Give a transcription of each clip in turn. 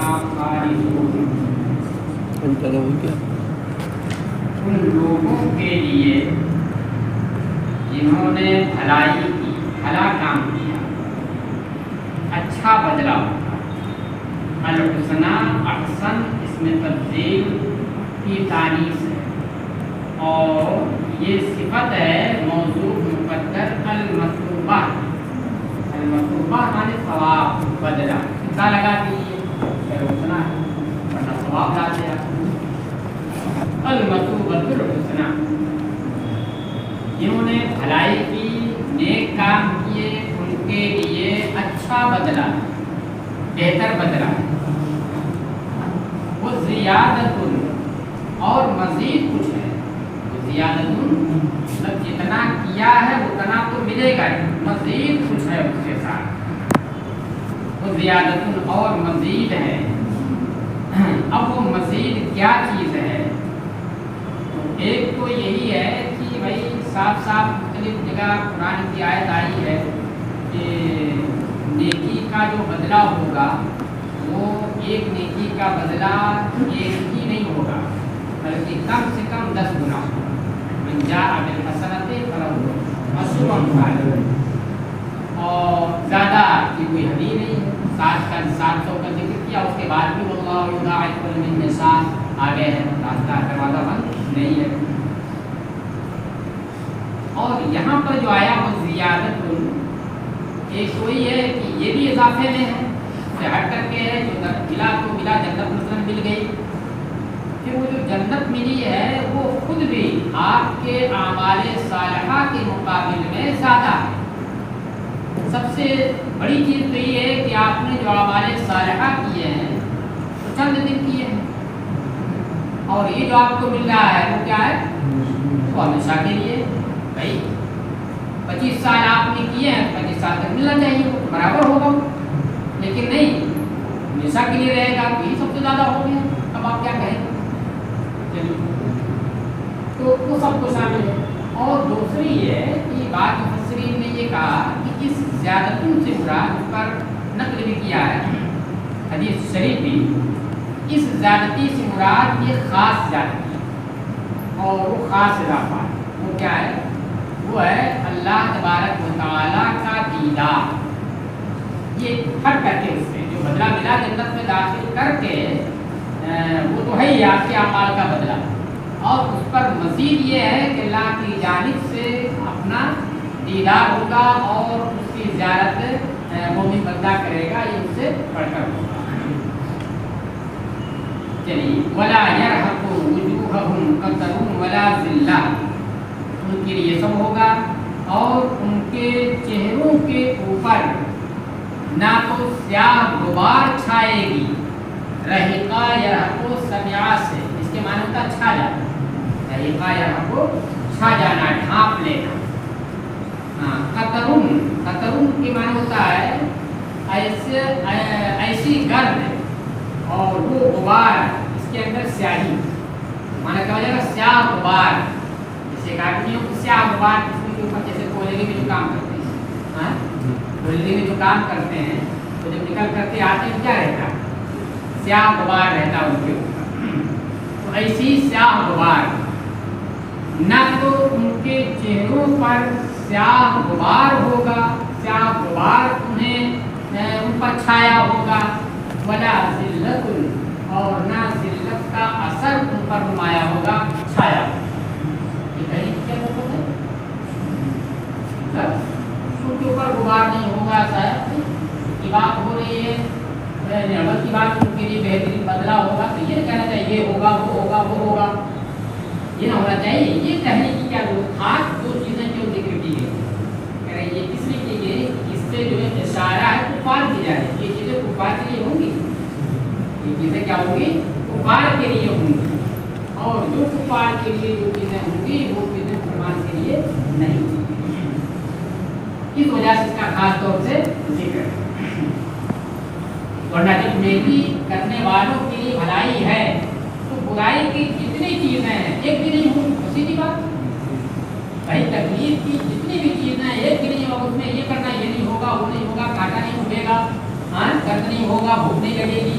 خالدون، ان لوگوں کے لیے جنہوں نے بھلائی کی، بھلا کام کیا، اچھا بدلہ ہوگا۔ الحسنہ احسن اس میں تفضیل کی تانیث ہے، اور یہ صفت ہے موصوف مقدر المطلوبہ۔ المطلوبہ مانے ثواب، بدلہ کتنا لگا دیجیے، الحسنہ ہے ورنہ ثواب لاتے ہیں۔ المطلوبہ الحسنہ، جنہوں نے بھلائی کی، نیک کام کیے، ان کے لیے اچھا بدلہ، بہتر بدلہ۔ وہ زیادت، اور مزید کچھ ہے۔ وہ زیادت مطلب جتنا کیا ہے اتنا تو ملے گا، مزید کچھ ہے اس کے ساتھ۔ وہ زیادت اور مزید ہے۔ اب وہ مزید کیا چیز ہے؟ ایک تو یہی ہے کہ بھائی صاف صاف مختلف جگہ قرآن کی آیت آئی ہے کہ نیکی کا جو بدلہ ہوگا وہ ایک نیکی کا بدلہ ایک ہی نہیں ہوگا، بلکہ کم سے کم 10 گنا ہوگا۔ من جاء بالحسنۃ فلہ عشر امثالها، اور زیادہ کی کوئی حد نہیں ہے۔ 700 کا ذکر کیا، اس کے بعد بھی واللہ یضاعف لمن یشاء آگے ہے، راستہ دروازہ بند نہیں ہے۔ اور یہاں پر جو آیا وہ زیادت، ایک وہی ہے کہ یہ بھی اضافے میں ہے، سے ہٹ کر کے ہے، جو ملا تو ملا، جنت مثلا مل گئی، پھر وہ جو جنت ملی ہے وہ خود بھی آپ کے اعمال صالحہ کے مقابل میں زیادہ ہے۔ سب سے بڑی چیز تو یہ ہے کہ آپ نے جو اعمال صالحہ کیے ہیں تو چند دن کیے ہیں، اور یہ جو آپ کو مل رہا ہے وہ کیا ہے؟ وہ ہمیشہ کے لیے۔ بھائی 25 سال آپ نے کیے ہیں، 25 سال تک ملنا چاہیے، وہ برابر ہوگا، لیکن نہیں، ہمیشہ کے لیے رہے گا، یہی سب سے زیادہ ہو گیا۔ اب آپ کیا کہیں گے؟ تو وہ سب کو شامل ہے۔ اور دوسری یہ کہ بعض مفسرین نے یہ کہا کہ اس زیادتوں سے مراد پر نقل بھی کیا ہے حدیث شریف بھی، اس زیادتی سے مراد یہ خاص زیادتی ہے، اور وہ خاص اضافہ ہے۔ وہ کیا ہے؟ وہ ہے اللہ تبارک و تعالیٰ کا دیدار۔ یہ ہٹ کر کے اس سے جو بدلہ ملا جنت میں داخل کر کے، وہ تو ہے ہی آپ کے اعمال کا بدلہ، اور اس پر مزید یہ ہے کہ اللہ کی جانب سے اپنا دیدار ہوگا، اور اس کی زیارت مومن بندہ کرے گا، یہ اس سے بڑھ کر ہوگا۔ چلیے، ولا يرهق وجوههم قتر ولا ذلہ، ان کے لیے سب ہوگا، اور ان کے چہروں کے اوپر نہ تو سیاہ غبار چھائے گی۔ رہقا یرہقو سمعا سے اس کے معنی ہوتا چھا جانا، رہقا یرہقو چھا جانا، ڈھانپ لینا۔ قطرون، قطرون کے معنی ہوتا ہے ایسی گرد اور وہ غبار، اس کے اندر سیاہی، معنی کیا ہو جائے گا؟ سیاہ غبار۔ جیسے ایک آدمی کو سیاہ غبار کے اوپر، جیسے کوئلے میں جو کام کرتے ہیں، کوئلے میں جو کام کرتے ہیں تو جب نکل کر کے آتے ہیں کیا رہتا ہے؟ سیاہ غبار رہتا ہے ان کے اوپر۔ تو ایسی سیاہ غبار، نہ تو ان کے چہروں پر سیاہ غبار ہوگا، سیاہ غبار انہیں ان پر چھایا ہوگا، ولا ذلت، اور نہ ذلت کا اثر ان پر نمایاں ہوگا، چھایا ہوگا۔ یہ کہیں کیا مطلب ہے؟ ان کے اوپر غبار نہیں ہوگا، صاحب کی بات ہو رہی ہے، نعمت کی بات، ان کے لیے بہترین بدلہ ہوگا، تو یہ کہنا چاہیے یہ ہوگا، وہ ہوگا، وہ ہوگا، یہ نہ ہونا چاہیے۔ یہ کہنے کی کیا خاص دو چیزیں کیوں ذکر کی گئی؟ کہہ رہے یہ اس لیے کی گئی، اس سے جو ہے اشارہ ہے کفار کی جائے، یہ چیزیں کفار کے لیے ہوں گی، یہ چیزیں کیا ہوں گی؟ کفار کے لیے ہوں گی، اور جو کفار کے لیے جو چیزیں ہوں گی وہ چیزیں مسلمان کے لیے نہیں ہوں گی۔ اس وجہ سے اس کا خاص طور سے ذکر ہے۔ ورنہ جب نیکی کرنے والوں کے لیے بھلائی ہے تو برائی کی جتنی چیزیں ہیں ایک بھی نہیں ہوں، سیدھی بات۔ بھائی تکلیف کی جتنی بھی چیزیں ایک بھی نہیں ہوگا، اس میں یہ کرنا یہ نہیں ہوگا، وہ نہیں ہوگا، کاٹا نہیں اگے گا، درد نہیں ہوگا، بھوک نہیں لگے گی،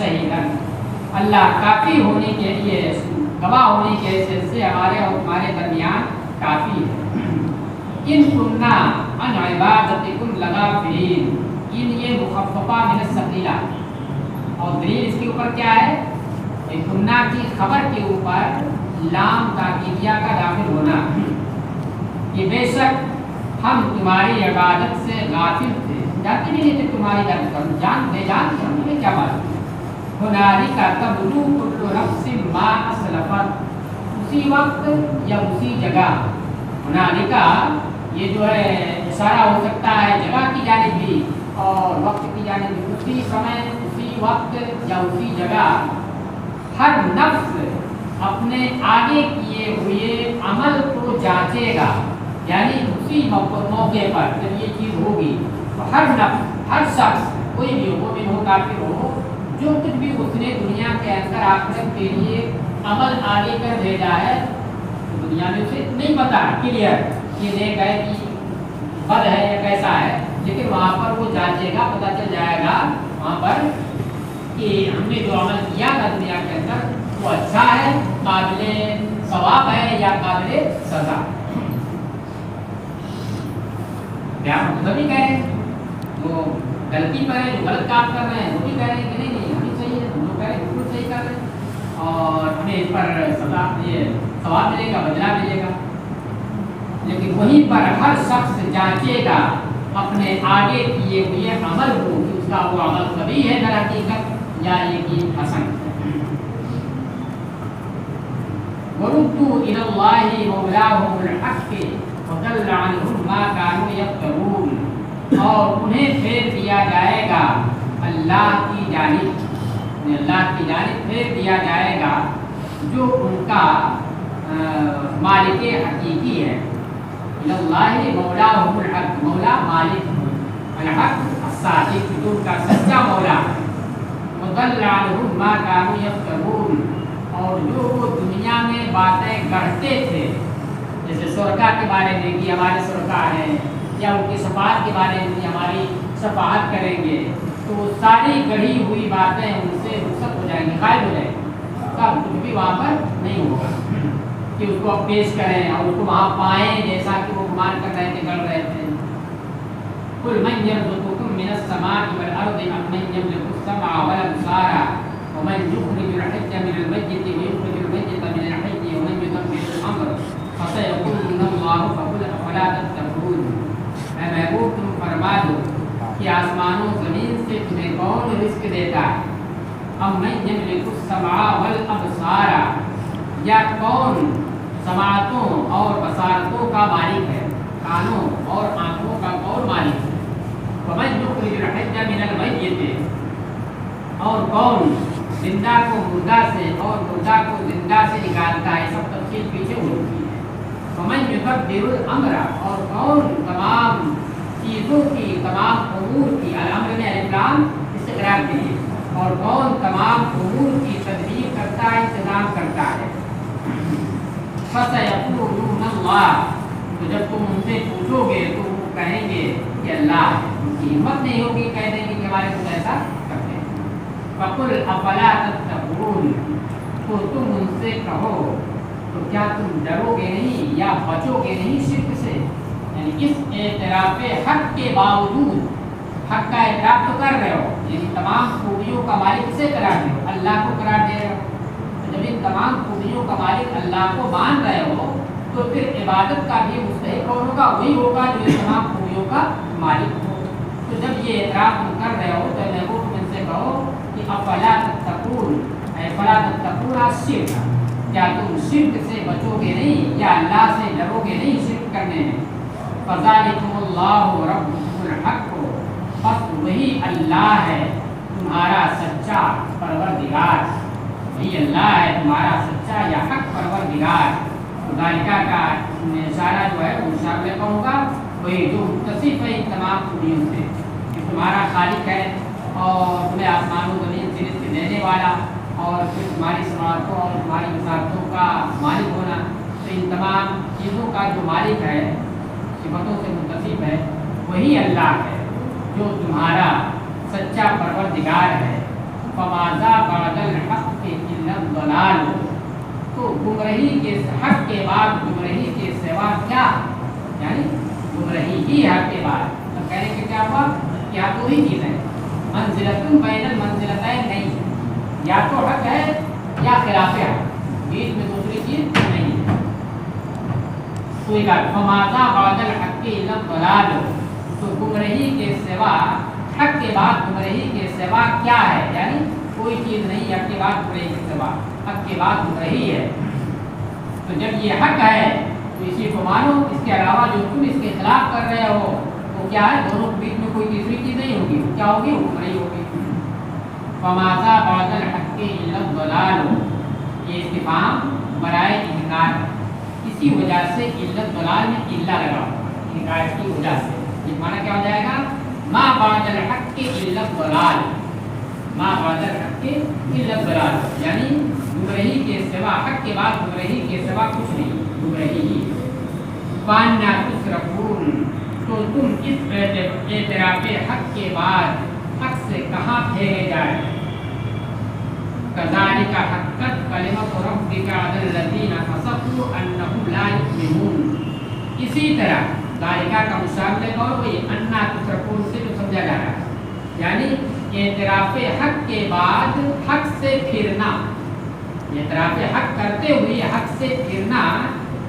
شہیدن، اللہ کافی ہونے کے لیے، گواہ ہونے کے حیثیت سے ہمارے اور تمہارے درمیان کافی ہے۔ ان کننا عن عبادتکم لغافلین، ان یہ مخففہ من الثقیلہ، اور دلیل اس کے اوپر کیا ہے؟ کننا کی خبر کے اوپر لام تاکیدیہ کا داخل ہونا، کہ بے شک ہم تمہاری عبادت سے غافل تھے، جانتے بھی نہیں تھے تمہاری عبادت کرو، جانتے ہمیں کیا بات ہے۔ ہنالک تبلو کل نفس ما اسلفت، اسی وقت یا اسی جگہ، ہنالک یہ جو ہے اشارہ ہو سکتا ہے جگہ کی جانب بھی اور وقت کی جانب بھی، اسی سمے اسی وقت یا اسی جگہ ہر نفس اپنے آگے کیے ہوئے عمل کو جانچے گا، یعنی اسی موقع پر جب یہ چیز ہوگی تو ہر نفس، ہر شخص، کوئی بھی ہو، مومن ہو کافر ہو، جو کچھ بھی اس نے دنیا کے اندر آخرت کے لیے عمل آگے کر بھیجا ہے، دنیا میں اسے نہیں پتا کلیئر کہ نیک ہے کہ بد ہے یا کیسا ہے، لیکن وہاں پر وہ جانچے گا، پتہ چل جائے گا وہاں پر کہ ہم نے جو عمل کیا تھا دنیا کے اندر وہ اچھا ہے، قابل ثواب ہے یا قابل سزا۔ کیا ہم سبھی کہہ رہے ہیں وہ غلطی پر ہے، جو غلط کام کر رہے ہیں وہ بھی کہہ رہے ہیں کہ نہیں ہم ہی صحیح ہے، ہم لوگ کہہ رہے ہیں بالکل صحیح کر رہے ہیں اور ہمیں اس پر سزا، یہ ثواب ملے گا، بدلہ ملے گا۔ لیکن وہیں پر ہر شخص جانچے گا اپنے آگے کیے ہوئے عمل کو کہ اس کا وہ عمل کبھی ہے در حقیقت یا یہ کہ حسن ہے۔ وَرُدُّوا إِلَى اللَّهِ مَوْلَاهُمُ الْحَقِّ وَضَلَّ عَنْهُمْ مَا كَانُوا يَفْتَرُونَ، اور انہیں پھیر دیا جائے گا اللہ کی جانب، اللہ کی جانب پھیر دیا جائے گا جو ان کا مالک حقیقی ہے۔ إِلَى اللَّهِ مَوْلَاهُمُ الْحَقِّ، مولا مالک، الحق الصادق، جو ان کا سچا مولا ہے۔ وَضَلَّ عَنْهُمْ مَا كَانُوا يَفْتَرُونَ، اور جو وہ دنیا میں باتیں گڑھتے تھے، جیسے شرکاء کے بارے میں کہ ہمارے شرکاء ہیں، یا ان کی شفاعت کے بارے میں کہ ہماری شفاعت کریں گے، تو وہ ساری گڑھی ہوئی باتیں ان سے رخصت ہو جائیں گی، غائب ہو جائیں گی، سب کچھ بھی وہاں پر نہیں ہوگا کہ اس کو اب پیش کریں اور اس کو وہاں پائیں جیسا کہ وہ گمان کر رہے تھے، گڑھ رہے تھے۔ قُلْ مَنْ يَرْزُقُكُم مِّنَ السَّمَاءِ وَالْأَرْضِ أَمَّن يَمْلِكُ السَّمْعَ وَالْأَبْصَارَ وَمَنْ يُخْرِجُ الْحَيَّ مِنَ الْمَيِّتِ وَيُخْرِجُ الْمَيِّتَ مِنَ الْحَيِّ وَمَنْ يُدَبِّرُ الْأَمْرَ فَسَيَقُولُونَ اللَّهُ فَقُلْ أَفَلَا تَتَّقُونَ، اے محبوب تم فرما دو کہ آسمان و زمین سے تمہیں کون رزق دیتا ہے؟ أَمَّن يَمْلِكُ السَّمْعَ وَالْأَبْصَارَ، یا کون سماعتوں اور بصارتوں کا مالک ہے، کانوں اور آنکھوں کا کون مالک ہے؟ وَمَنْ يُخْرِجُ الْحَيَّ مِنَ الْمَيِّتِ، اور کون زندہ کو مردہ سے اور مردہ کو زندہ سے نکالتا ہے، سب تفصیل پیچھے ہو چکی ہے۔ وَمَنْ يُدَبِّرُ الْأَمْرَ، اور کون تمام چیزوں کی، تمام امور کی، الامر میں الف لام استقرار کے لیے، اور کون تمام امور کی تدبیر کرتا ہے، انتظام کرتا ہے۔ فَسَيَقُولُونَ اللَّهُ، تو جب تم ان سے پوچھو گے تو وہ کہیں گے کہ اللہ ہے، ان کی ہمت نہیں ہوگی کہہ دیں گے کہ ہمارے کچھ ایسا کرتے ہیں۔ فَقُلْ أَفَلَا تَتَّقُونَ، تو تم ان سے کہو تو کیا تم ڈرو گے نہیں یا بچو گے نہیں شرک سے؟ یعنی اس اعتراف حق کے باوجود، حق کا اعتراف تو کر رہے ہو، یعنی تمام خوبیوں کا مالک کسے قرار دے ہو؟ اللہ کو قرار دے رہے ہو، تو جب ان تمام خوبیوں کا مالک اللہ کو مان رہے ہو تو پھر عبادت کا بھی مستحق کون ہوگا؟ وہی ہوگا جو ان تمام خوبیوں کا مالک ہو۔ تو جب یہ اعتراف تم کر رہے ہو تو محبوب تم ان سے کہو کہ افلا تتقون، اے فلا تتقون الشرک، کیا تم شرک سے بچو گے نہیں یا اللہ سے ڈرو گے نہیں شرک کرنے میں؟ فذالکم اللہ ربکم الحق، بس وہی اللہ ہے تمہارا سچا پروردگار، وہی اللہ ہے تمہارا سچا یا حق پروردگار۔ ذالکہ کا اشارہ جو ہے وہ اشارہ کہوں گا وہی جو متصف ہے تمام خوبیوں سے، کہ تمہارا خالق ہے اور تمہیں آسمان و زمین سے رزق دینے والا، اور پھر تمہاری سماعتوں اور تمہاری بصارتوں کا مالک ہونا، تو ان تمام چیزوں کا جو مالک ہے، صفتوں سے متصف ہے، وہی اللہ ہے جو تمہارا سچا پروردگار ہے۔ فماذا گمراہی کے حق کے بعد گمراہی کے سوا کیا، یعنی گمراہی ہی حق کے بعد. تو کہنے کے کیا ہوا، کیا تو ہی چیز ہے، منزلۃ بین المنزلتین نہیں، یا تو حق ہے یا خلاف حق، بیچ میں دوسری چیز نہیں ہے. کوئی بات فماذا بعد الحق الا الضلال، تو گمراہی کے سوا حق کے بعد گمراہی کے سوا کیا ہے، یعنی کوئی چیز نہیں حق کے بعد گمراہی کے سوا، حق کے بعد گمراہی ہے. تو جب یہ حق ہے تو اسی کو مانو، اس کے علاوہ جو تم اس کے خلاف کر رہے ہو وہ کیا ہے، دونوں کے بیچ میں کوئی تیسری چیز نہیں ہوگی، کیا ہوگی، گمراہی ہوگی. فماذا بعد الحق الا الضلال، یہ استفہام برائے انکار، اسی وجہ سے الا الضلال میں الا لگا انکار کی وجہ سے. یہ معنی کیا ہو جائے گا، ما بعد الحق الا الضلال، ما بعد الحق الا الضلال، یعنی گمراہی کے سوا، حق کے بعد گمراہی کے سوا کچھ نہیں، گمراہی ہی. فانا تصرفون، تو تم اس اعتراف حق کے بعد حق سے کہاں پھیرے جائے. کذالک حقت کلمۃ ربک علی الذین فسقوا انہم لا یؤمنون، اسی طرح ذالکہ کا مشابہ اور وہی انا تصرفون سے جو سمجھا جا رہا ہے، یعنی اعتراف حق کے بعد حق سے پھرنا، اعتراف حق کرتے ہوئے حق سے پھرنا،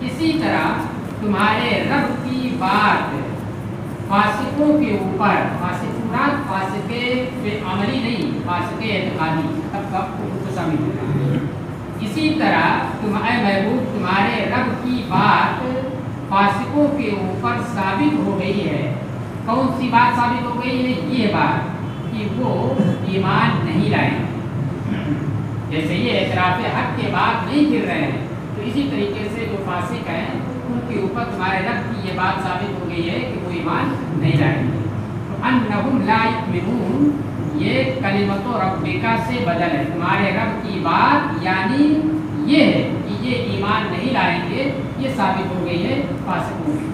اسی طرح تمہارے رب کی بات فاسقوں کے اوپر، فاسق مراد فاسق عملی نہیں، فاسق اعتقادی، تب آپ کو شامل ہوگا. اسی طرح تمہارے محبوب تمہارے رب کی بات فاسقوں کے اوپر ثابت ہو گئی ہے. کون سی بات ثابت ہو گئی ہے، یہ بات کہ وہ ایمان نہیں لائیں. جیسے یہ اعتراف حق کے بعد نہیں پھر رہے ہیں، تو اسی طریقے سے جو فاسق ہیں ان کے اوپر تمہارے رب کی یہ بات ثابت ہو گئی ہے کہ وہ ایمان نہیں لائیں گے. تو انہم لا یؤمنون، یہ کلمۃ ربک سے بدل ہے، تمہارے رب کی بات یعنی یہ ہے کہ یہ ایمان نہیں لائیں گے، یہ ثابت ہو گئی ہے فاسقوں کی.